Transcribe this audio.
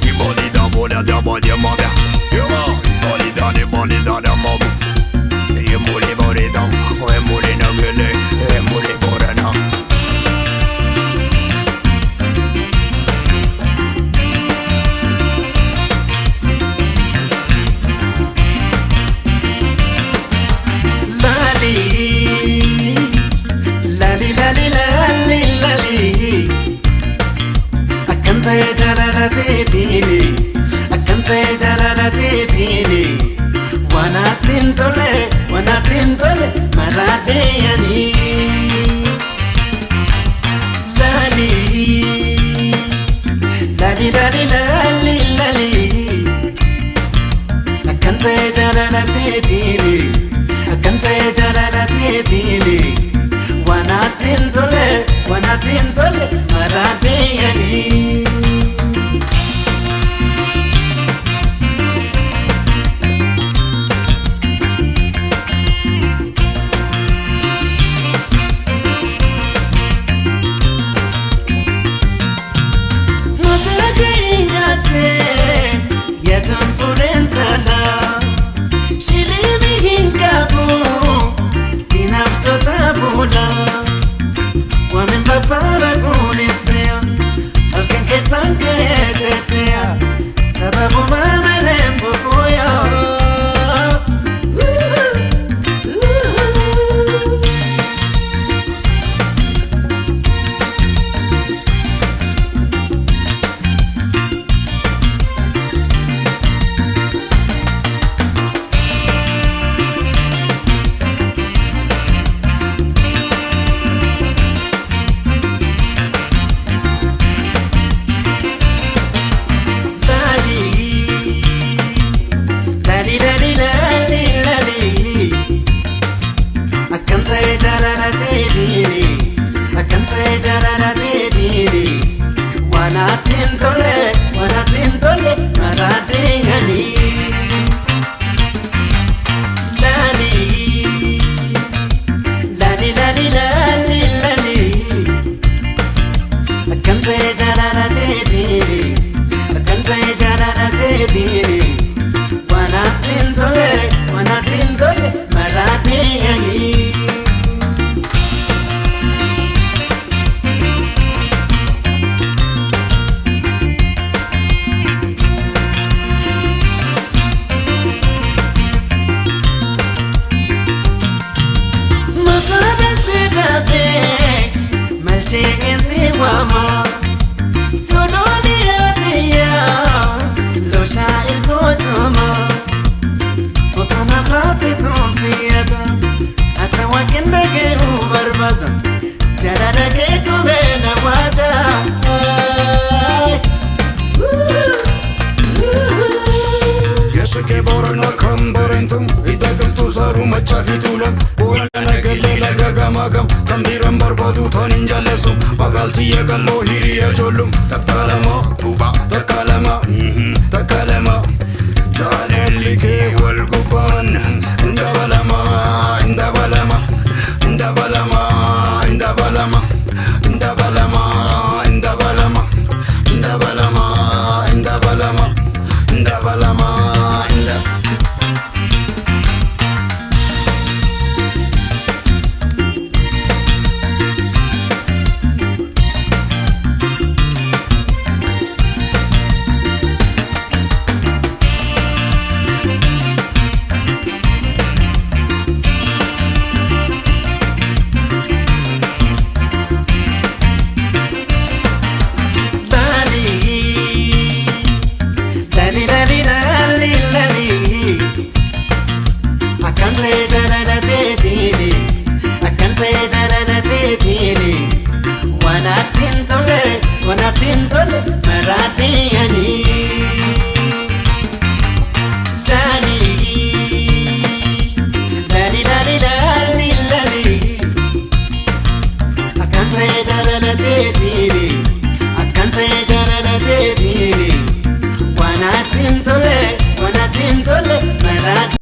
Ibolida bola da bola mabia. Yuma, ibolida de bolida da mabu. Emuli borida, o emuli na gele, emuli borana. Akante jalalati dini wana tintole marade yani lali akante jalalati dini wana tintole marade yani para kunisea alkan ke sanke tetea sababu mama lembo boya wana tintole marade yani lali akante jalalati dini wana tintole marade yani mama sonoli atia lo shair kotama kotama rate sonfiata asa wakenda ke ubarbada jalala ke kubena wada yesake borna kambarentum idagultu saru machafitulam borana gelala gagamagam kambiram barbadu thanin jalesum bagalti yagallo hiriya jolum takalama tuba takalama jaleli ke wal guban indabalama wana tintole marade yani